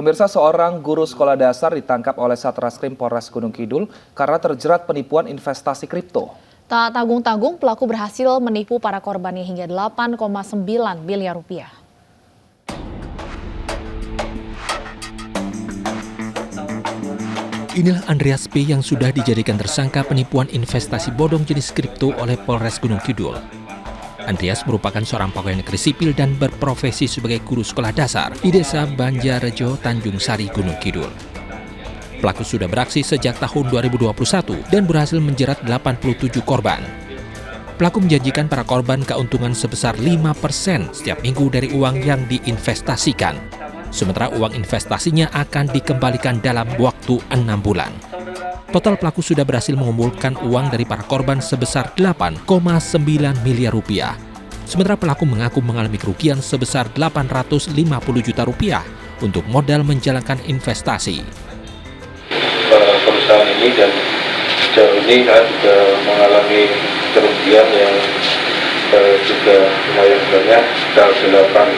Pemirsa, seorang guru sekolah dasar ditangkap oleh Satreskrim Polres Gunung Kidul karena terjerat penipuan investasi kripto. Tak tanggung-tanggung, pelaku berhasil menipu para korbannya hingga 8,9 miliar rupiah. Inilah Andreas P. yang sudah dijadikan tersangka penipuan investasi bodong jenis kripto oleh Polres Gunung Kidul. Andreas merupakan seorang pegawai negeri sipil dan berprofesi sebagai guru sekolah dasar di Desa Banjarrejo, Tanjung Sari, Gunung Kidul. Pelaku sudah beraksi sejak tahun 2021 dan berhasil menjerat 87 korban. Pelaku menjanjikan para korban keuntungan sebesar 5% setiap minggu dari uang yang diinvestasikan. Sementara uang investasinya akan dikembalikan dalam waktu 6 bulan. Total pelaku sudah berhasil mengumpulkan uang dari para korban sebesar 8,9 miliar rupiah. Sementara pelaku mengaku mengalami kerugian sebesar 850 juta rupiah untuk modal menjalankan investasi. Perusahaan ini dan sejauh ini juga mengalami kerugian yang juga lumayan banyak, sekitar 850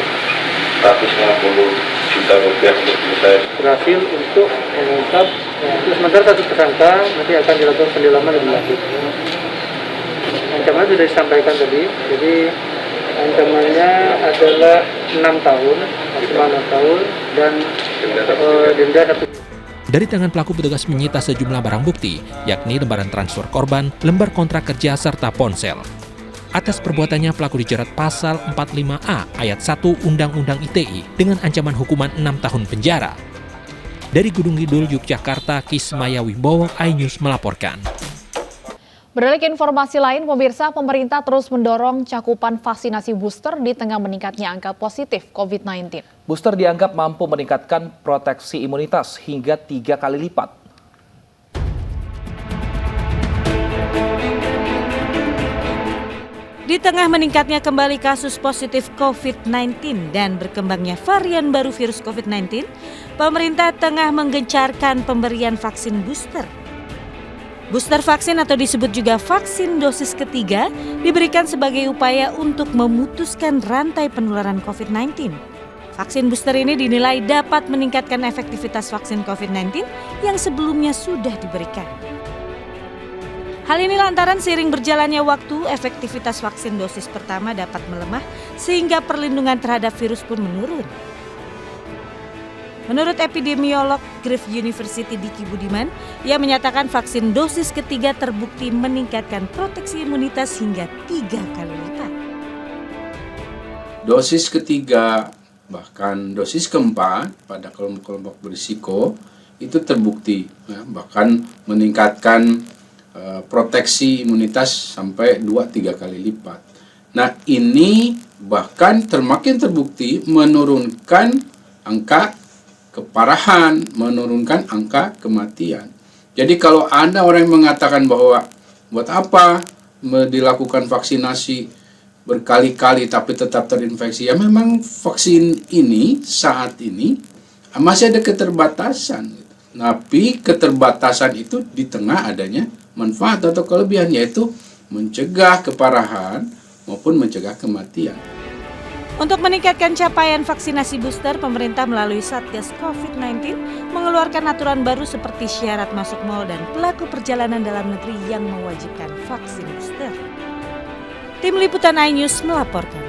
juta rupiah untuk saya. Berhasil untuk mengungkap, sementara satu tersangka nanti akan dilakukan pendalaman lebih lanjut. Ancaman sudah disampaikan tadi, jadi ancamannya adalah 6 tahun, maksimal 6 tahun, dan denda 1. Dari tangan pelaku, petugas menyita sejumlah barang bukti, yakni lembaran transfer korban, lembar kontrak kerja, serta ponsel. Atas perbuatannya, pelaku dijerat pasal 45A ayat 1 Undang-Undang ITE dengan ancaman hukuman 6 tahun penjara. Dari Gunung Kidul, Yogyakarta, Kismaya Wimbowo, iNews melaporkan. Beralih ke informasi lain, pemirsa, pemerintah terus mendorong cakupan vaksinasi booster di tengah meningkatnya angka positif COVID-19. Booster dianggap mampu meningkatkan proteksi imunitas hingga 3 kali lipat. Di tengah meningkatnya kembali kasus positif COVID-19 dan berkembangnya varian baru virus COVID-19, pemerintah tengah menggencarkan pemberian vaksin booster. Booster vaksin atau disebut juga vaksin dosis ketiga diberikan sebagai upaya untuk memutuskan rantai penularan COVID-19. Vaksin booster ini dinilai dapat meningkatkan efektivitas vaksin COVID-19 yang sebelumnya sudah diberikan. Hal ini lantaran seiring berjalannya waktu, efektivitas vaksin dosis pertama dapat melemah sehingga perlindungan terhadap virus pun menurun. Menurut epidemiolog Griffith University Diki Budiman, ia menyatakan vaksin dosis ketiga terbukti meningkatkan proteksi imunitas hingga 3 kali lipat. Dosis ketiga bahkan dosis keempat pada kelompok-kelompok berisiko itu terbukti, bahkan meningkatkan proteksi imunitas sampai 2-3 kali lipat. Nah, ini bahkan makin terbukti menurunkan angka keparahan, menurunkan angka kematian. Jadi kalau ada orang yang mengatakan bahwa buat apa dilakukan vaksinasi berkali-kali tapi tetap terinfeksi, ya memang vaksin ini saat ini masih ada keterbatasan. Tapi keterbatasan itu di tengah adanya manfaat atau kelebihan, yaitu mencegah keparahan maupun mencegah kematian. Untuk meningkatkan capaian vaksinasi booster, pemerintah melalui Satgas COVID-19 mengeluarkan aturan baru seperti syarat masuk mal dan pelaku perjalanan dalam negeri yang mewajibkan vaksin booster. Tim Liputan iNews melaporkan.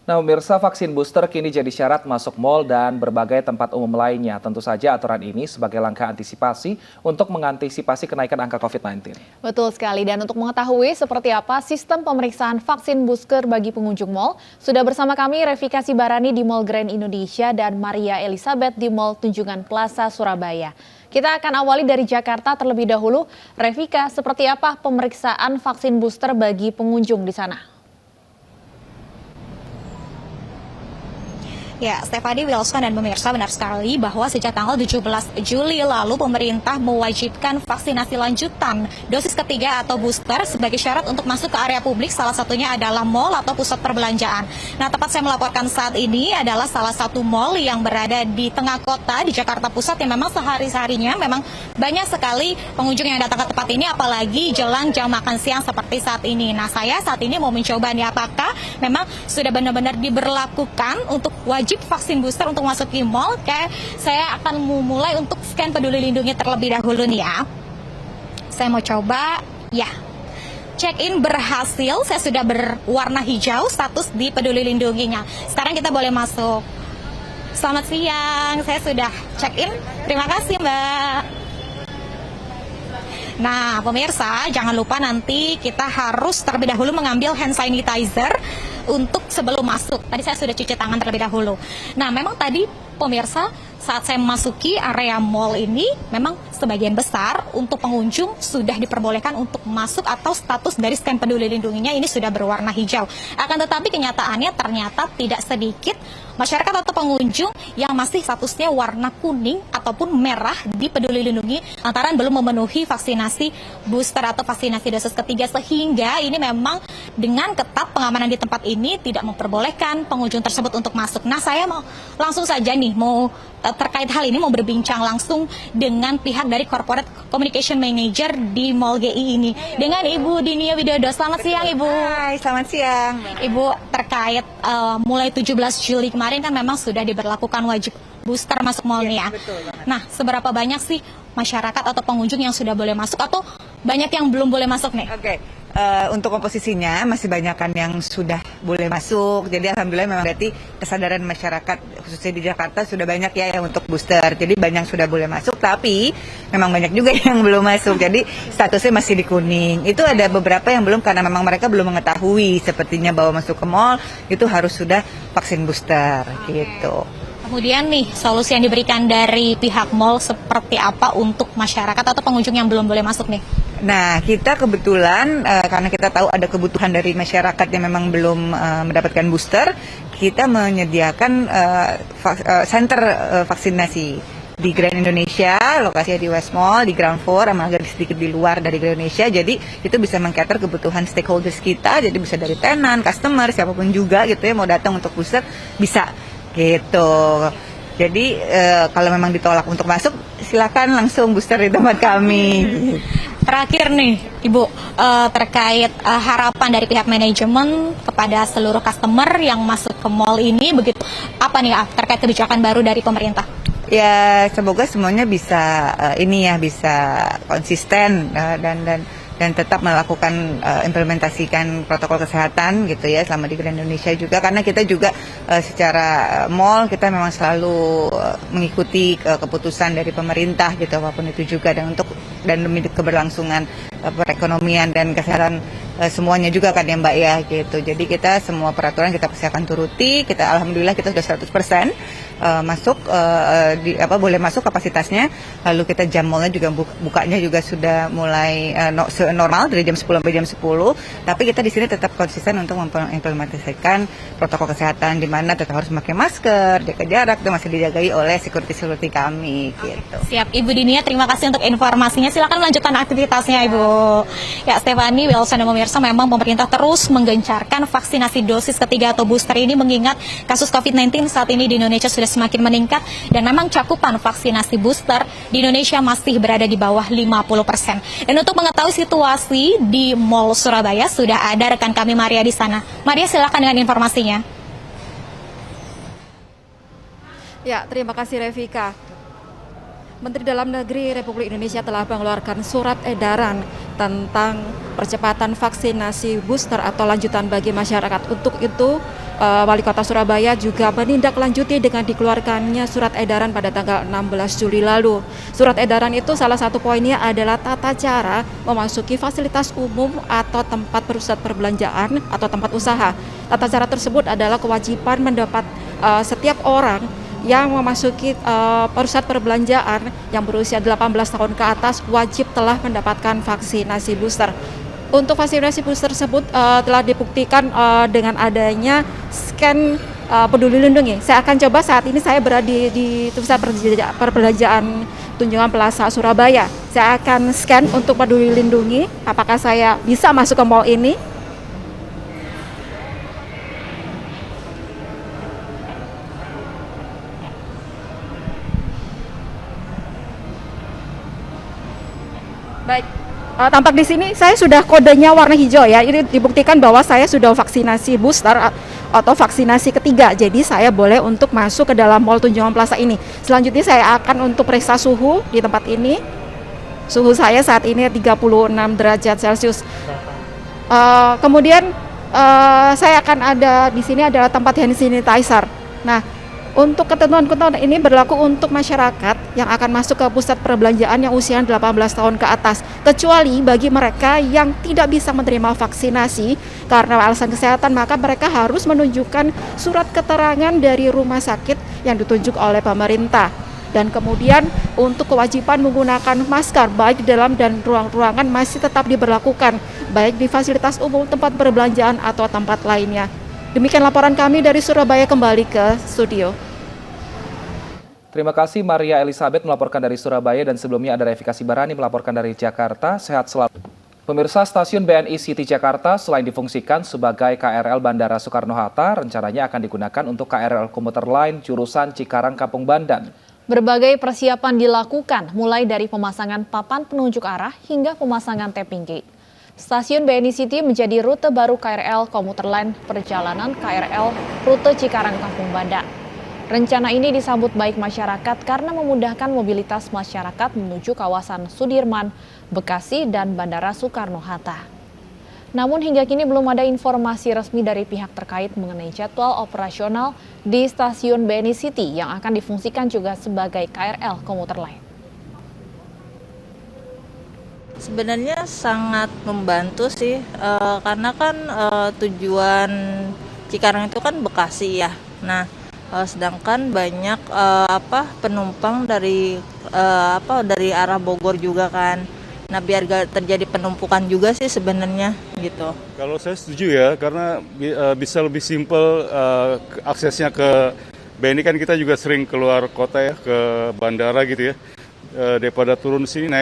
Nah, pemirsa, vaksin booster kini jadi syarat masuk mal dan berbagai tempat umum lainnya. Tentu saja aturan ini sebagai langkah antisipasi untuk mengantisipasi kenaikan angka COVID-19. Betul sekali, dan untuk mengetahui seperti apa sistem pemeriksaan vaksin booster bagi pengunjung mal, sudah bersama kami Revika Sibarani di Mall Grand Indonesia dan Maria Elizabeth di Mall Tunjungan Plaza, Surabaya. Kita akan awali dari Jakarta terlebih dahulu. Revika, seperti apa pemeriksaan vaksin booster bagi pengunjung di sana? Ya, Stefani, Wilson, dan pemirsa, benar sekali bahwa sejak tanggal 17 Juli lalu pemerintah mewajibkan vaksinasi lanjutan dosis ketiga atau booster sebagai syarat untuk masuk ke area publik, salah satunya adalah mal atau pusat perbelanjaan. Nah, tempat saya melaporkan saat ini adalah salah satu mal yang berada di tengah kota di Jakarta Pusat yang memang sehari-harinya memang banyak sekali pengunjung yang datang ke tempat ini, apalagi jelang jam makan siang seperti saat ini. Nah, saya saat ini mau mencoba nih apakah memang sudah benar-benar diberlakukan untuk wajib wajib vaksin booster untuk masuk ke mall. Oke, saya akan mulai untuk scan Peduli Lindungi terlebih dahulu nih ya. Saya mau coba, ya. Check-in berhasil, saya sudah berwarna hijau status di Peduli Lindunginya. Sekarang kita boleh masuk. Selamat siang, saya sudah check-in. Terima kasih Mbak. Nah, pemirsa, jangan lupa nanti kita harus terlebih dahulu mengambil hand sanitizer untuk sebelum masuk. Tadi saya sudah cuci tangan terlebih dahulu. Nah, memang tadi pemirsa, saat saya memasuki area mall ini, memang sebagian besar untuk pengunjung sudah diperbolehkan untuk masuk atau status dari scan Peduli Lindunginya ini sudah berwarna hijau. Akan tetapi kenyataannya ternyata tidak sedikit masyarakat atau pengunjung yang masih statusnya warna kuning ataupun merah di Peduli Lindungi lantaran belum memenuhi vaksinasi booster atau vaksinasi dosis ketiga, sehingga ini memang dengan ketat pengamanan di tempat ini tidak memperbolehkan pengunjung tersebut untuk masuk. Nah, saya mau langsung saja nih mau terkait hal ini mau berbincang langsung dengan pihak dari Corporate Communication Manager di Mall GI ini dengan Ibu Dinia Widodo. Selamat siang Ibu. Hai, selamat siang. Ibu, terkait mulai 17 Juli kemarin kan memang sudah diberlakukan wajib booster masuk mall nih ya. Betul. Nah, seberapa banyak sih masyarakat atau pengunjung yang sudah boleh masuk atau banyak yang belum boleh masuk nih? Oke. Untuk komposisinya masih banyakan yang sudah boleh masuk. Jadi alhamdulillah memang berarti kesadaran masyarakat khususnya di Jakarta sudah banyak ya yang untuk booster. Jadi banyak sudah boleh masuk, tapi memang banyak juga yang belum masuk. Jadi statusnya masih di kuning. Itu ada beberapa yang belum karena memang mereka belum mengetahui sepertinya bahwa masuk ke mall itu harus sudah vaksin booster gitu. Kemudian nih, solusi yang diberikan dari pihak mall seperti apa untuk masyarakat atau pengunjung yang belum boleh masuk nih? Nah, kita kebetulan karena kita tahu ada kebutuhan dari masyarakat yang memang belum mendapatkan booster, kita menyediakan center vaksinasi di Grand Indonesia, lokasinya di West Mall, di ground floor, sama agak sedikit di luar dari Grand Indonesia. Jadi itu bisa meng-cater kebutuhan stakeholders kita, jadi bisa dari tenan, customer, siapapun juga gitu ya mau datang untuk booster bisa gitu. Jadi kalau memang ditolak untuk masuk, silakan langsung booster di tempat kami. Terakhir nih, Ibu, terkait harapan dari pihak manajemen kepada seluruh customer yang masuk ke mall ini, begitu apa nih terkait kebijakan baru dari pemerintah? Ya, semoga semuanya bisa bisa konsisten dan tetap melakukan implementasikan protokol kesehatan gitu ya selama di Grand Indonesia juga, karena kita juga secara mall kita memang selalu mengikuti keputusan dari pemerintah gitu apapun itu juga, dan demi keberlangsungan perekonomian dan kesehatan semuanya juga kan ya Mbak ya gitu. Jadi kita semua peraturan kita pasti akan turuti. Kita alhamdulillah kita sudah 100% masuk boleh masuk kapasitasnya. Lalu kita jam mallnya juga bukanya juga sudah mulai normal dari jam 10 sampai jam 10. Tapi kita di sini tetap konsisten untuk mengimplementasikan protokol kesehatan di mana tetap harus memakai masker, jaga jarak, itu masih dijagai oleh security kami gitu. Siap, Ibu Dinia, terima kasih untuk informasinya. Silakan melanjutkan aktivitasnya Ibu. Ya, Stefani, Wilson dan pemirsa, memang pemerintah terus menggencarkan vaksinasi dosis ketiga atau booster ini mengingat kasus COVID-19 saat ini di Indonesia sudah semakin meningkat dan memang cakupan vaksinasi booster di Indonesia masih berada di bawah 50%. Dan untuk mengetahui situasi di Mall Surabaya sudah ada rekan kami Maria di sana. Maria, silakan dengan informasinya. Ya, terima kasih Revika. Menteri Dalam Negeri Republik Indonesia telah mengeluarkan surat edaran tentang percepatan vaksinasi booster atau lanjutan bagi masyarakat. Untuk itu, Wali Kota Surabaya juga menindaklanjuti dengan dikeluarkannya surat edaran pada tanggal 16 Juli lalu. Surat edaran itu salah satu poinnya adalah tata cara memasuki fasilitas umum atau tempat pusat perbelanjaan atau tempat usaha. Tata cara tersebut adalah kewajiban mendapat setiap orang yang memasuki pusat perbelanjaan yang berusia 18 tahun ke atas wajib telah mendapatkan vaksinasi booster. Untuk vaksinasi booster tersebut telah dibuktikan dengan adanya scan Peduli Lindungi. Saya akan coba, saat ini saya berada di pusat perbelanjaan Tunjungan Plaza Surabaya. Saya akan scan untuk Peduli Lindungi, apakah saya bisa masuk ke mall ini. Baik, tampak di sini saya sudah kodenya warna hijau ya. Ini dibuktikan bahwa saya sudah vaksinasi booster atau vaksinasi ketiga. Jadi saya boleh untuk masuk ke dalam Mall Tunjungan Plaza ini. Selanjutnya saya akan untuk periksa suhu di tempat ini. Suhu saya saat ini 36 derajat Celcius. Kemudian saya akan ada di sini adalah tempat hand sanitizer. Nah, untuk ketentuan-ketentuan ini berlaku untuk masyarakat yang akan masuk ke pusat perbelanjaan yang usia 18 tahun ke atas, kecuali bagi mereka yang tidak bisa menerima vaksinasi karena alasan kesehatan, maka mereka harus menunjukkan surat keterangan dari rumah sakit yang ditunjuk oleh pemerintah. Dan kemudian untuk kewajiban menggunakan masker baik di dalam dan ruang-ruangan masih tetap diberlakukan, baik di fasilitas umum, tempat perbelanjaan atau tempat lainnya. Demikian laporan kami dari Surabaya, kembali ke studio. Terima kasih Maria Elizabeth melaporkan dari Surabaya, dan sebelumnya ada Revikasi Barani melaporkan dari Jakarta. Sehat selalu. Pemirsa, stasiun BNI City Jakarta selain difungsikan sebagai KRL Bandara Soekarno-Hatta, rencananya akan digunakan untuk KRL komuter lain jurusan Cikarang Kampung Bandan. Berbagai persiapan dilakukan, mulai dari pemasangan papan penunjuk arah hingga pemasangan tapping gate. Stasiun BNI City menjadi rute baru KRL komuter lain perjalanan KRL rute Cikarang Kampung Bandan. Rencana ini disambut baik masyarakat karena memudahkan mobilitas masyarakat menuju kawasan Sudirman, Bekasi, dan Bandara Soekarno-Hatta. Namun hingga kini belum ada informasi resmi dari pihak terkait mengenai jadwal operasional di stasiun BNI City yang akan difungsikan juga sebagai KRL komuter lain. Sebenarnya sangat membantu sih, karena kan tujuan Cikarang itu kan Bekasi ya. Nah, sedangkan banyak penumpang dari arah Bogor juga kan. Nah, biar gak terjadi penumpukan juga sih sebenarnya gitu. Kalau saya setuju ya, karena bisa lebih simpel aksesnya ke BNI. Kan kita juga sering keluar kota ya, ke bandara gitu ya, daripada turun sini naik